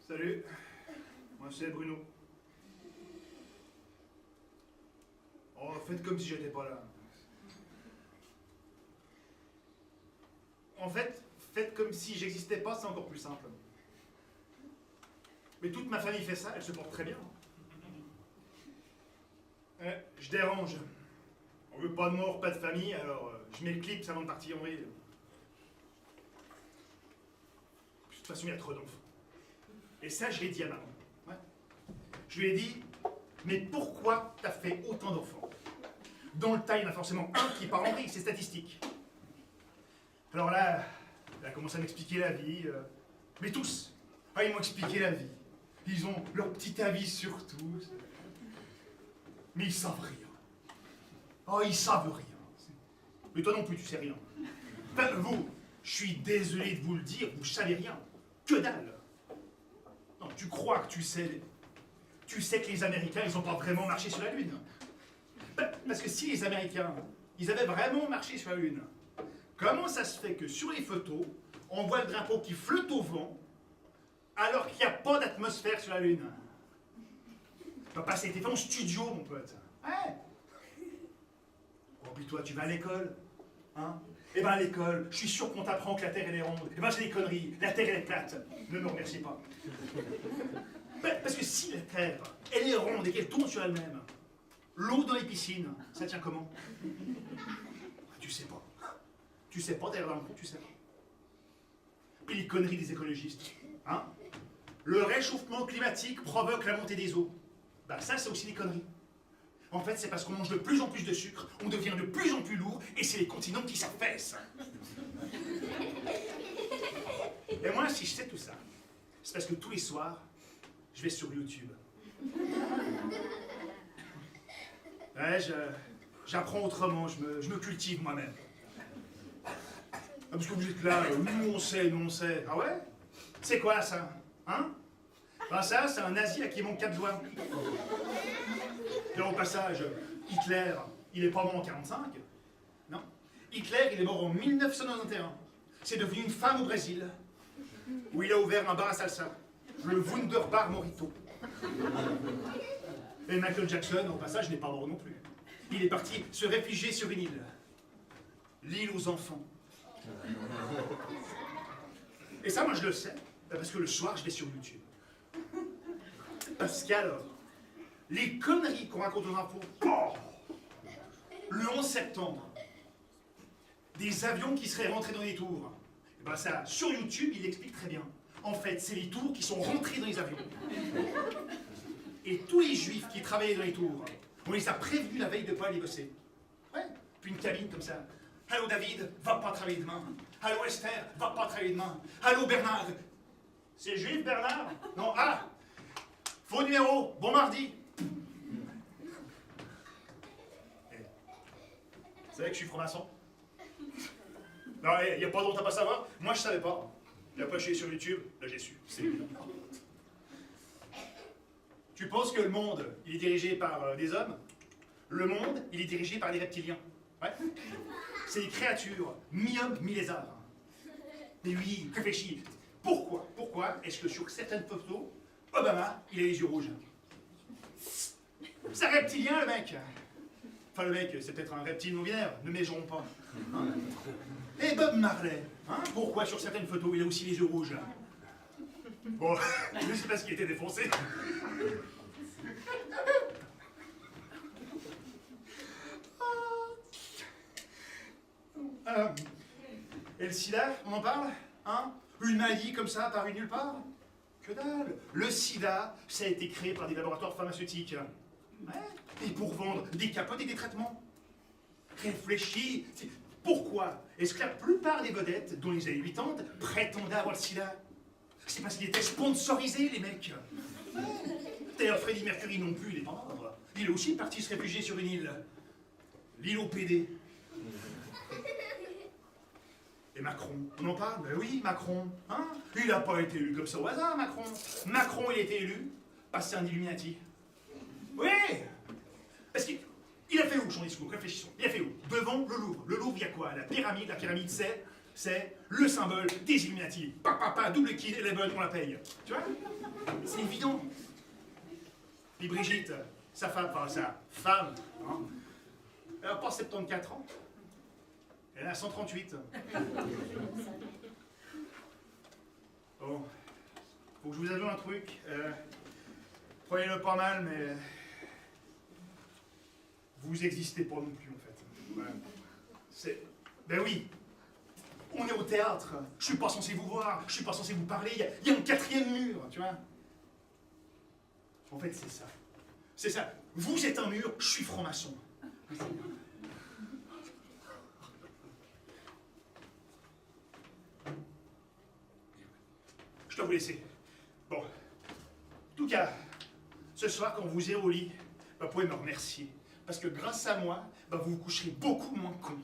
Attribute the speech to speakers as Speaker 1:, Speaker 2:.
Speaker 1: Salut, moi c'est Bruno. Oh, faites comme si j'étais pas là. En fait, faites comme si j'existais pas, c'est encore plus simple. Mais toute ma famille fait ça, elle se porte très bien. Je dérange. On veut pas de mort, pas de famille, alors je mets le clip avant de partir en vrille. De toute façon, il y a trop d'enfants. Et ça, je l'ai dit à maman. Ouais. Je lui ai dit, mais pourquoi t'as fait autant d'enfants? Dans le tas, il y en a forcément un qui part en vrille, c'est statistique. Alors là, elle a commencé à m'expliquer la vie. Mais tous, ils m'ont expliqué la vie. Ils ont leur petit avis sur tout. Mais ils savent rien. Oh, ils savent rien. Mais toi non plus, tu sais rien. Enfin, vous, je suis désolé de vous le dire, vous savez rien. Que dalle. Non, tu crois que tu sais. Tu sais que les Américains, ils n'ont pas vraiment marché sur la Lune. Parce que si les Américains, ils avaient vraiment marché sur la Lune, comment ça se fait que sur les photos, on voit le drapeau qui flotte au vent, alors qu'il n'y a pas d'atmosphère sur la Lune? Papa, ça a été fait en studio, mon pote. Ouais. Oh, puis toi, tu vas à l'école, hein? Eh ben à l'école, je suis sûr qu'on t'apprend que la Terre elle est ronde. Eh ben c'est des conneries, la Terre elle est plate. Ne me remercie pas. Parce que si la Terre, elle est ronde et qu'elle tourne sur elle-même, l'eau dans les piscines, ça tient comment? Tu sais pas. Tu sais pas, derrière dans le fond, tu sais pas. Puis les conneries des écologistes, hein? Le réchauffement climatique provoque la montée des eaux. Bah ça, c'est aussi des conneries. En fait, c'est parce qu'on mange de plus en plus de sucre, on devient de plus en plus lourd, et c'est les continents qui s'affaissent. Et moi, si je sais tout ça, c'est parce que tous les soirs, je vais sur YouTube. Ouais, j'apprends autrement, je me cultive moi-même. Ah, parce que vous êtes là, nous on sait, nous on sait. Ah ouais? C'est quoi ça? Hein? Ben ça, c'est un nazi à qui il manque 4 doigts. Et au passage, Hitler, il est pas mort en 45. Non. Hitler, il est mort en 1991. C'est devenu une femme au Brésil, où il a ouvert un bar à salsa, le Wunderbar Morito. Et Michael Jackson, au passage, n'est pas mort non plus. Il est parti se réfugier sur une île. L'île aux enfants. Et ça, moi, je le sais, parce que le soir, je vais sur YouTube. Parce qu'alors, les conneries qu'on raconte aux infos, oh, le 11 septembre, des avions qui seraient rentrés dans les tours, et ben ça, sur YouTube, il explique très bien. En fait, c'est les tours qui sont rentrés dans les avions. Et tous les juifs qui travaillaient dans les tours, on les a prévenus la veille de ne pas aller bosser. Ouais, puis une cabine comme ça. Allô David, va pas travailler demain. Allô Esther, va pas travailler demain. Allô Bernard. C'est juif Bernard? Non, ah, faux numéro, bon mardi. C'est vrai que je suis franc-maçon? Non, il n'y a pas d'autre à pas savoir. Moi, je savais pas. Il a pas chié sur YouTube, là j'ai su. C'est évident. Tu penses que le monde, il est dirigé par des hommes? Le monde, il est dirigé par des reptiliens. Ouais. C'est des créatures, mi-hommes, mi-lézards. Mais oui, réfléchis. Pourquoi est-ce que sur certaines photos, Obama, il a les yeux rouges? C'est un reptilien, le mec. Enfin, le mec, c'est peut-être un reptile non-binaire, ne mégeons pas. Hein? Et Bob Marley, hein? Pourquoi sur certaines photos, il a aussi les yeux rouges? Bon, je sais pas ce qui était défoncé. Et le sida, on en parle? Hein? Une maladie comme ça, apparue nulle part? Que dalle! Le sida, ça a été créé par des laboratoires pharmaceutiques. Ouais. Et pour vendre des capotes et des traitements. Réfléchis. Pourquoi est-ce que la plupart des vedettes, dont les années 80, prétendaient avoir le sida? C'est parce qu'ils étaient sponsorisés, les mecs. Ouais. D'ailleurs, Freddie Mercury non plus, il est pas mort. Il est aussi parti se réfugier sur une île. L'île au PD. Et Macron, on en parle? Ben oui, Macron. Hein? Il n'a pas été élu comme ça au hasard, Macron. Macron, il a été élu parce que c'est un Illuminati. Oui! Parce qu'il a fait où son discours? Réfléchissons. Il a fait où? Devant le Louvre. Le Louvre, il y a quoi? La pyramide, c'est c'est le symbole des Illuminati. Papa, double kill, Eleven, on la paye. Tu vois? C'est évident. Puis Brigitte, sa femme, hein, elle n'a pas 74 ans. Elle a 138. Bon, faut que je vous avoue un truc. Prenez-le pas mal, mais vous existez pas non plus, en fait. Ouais. Ben oui, on est au théâtre. Je suis pas censé vous voir, je suis pas censé vous parler. Il y a un quatrième mur, tu vois. En fait, c'est ça. C'est ça. Vous êtes un mur, je suis franc-maçon. Je dois vous laisser. Bon. En tout cas, ce soir, quand vous irez au lit, vous pouvez me remercier. Parce que grâce à moi, vous vous coucherez beaucoup moins con.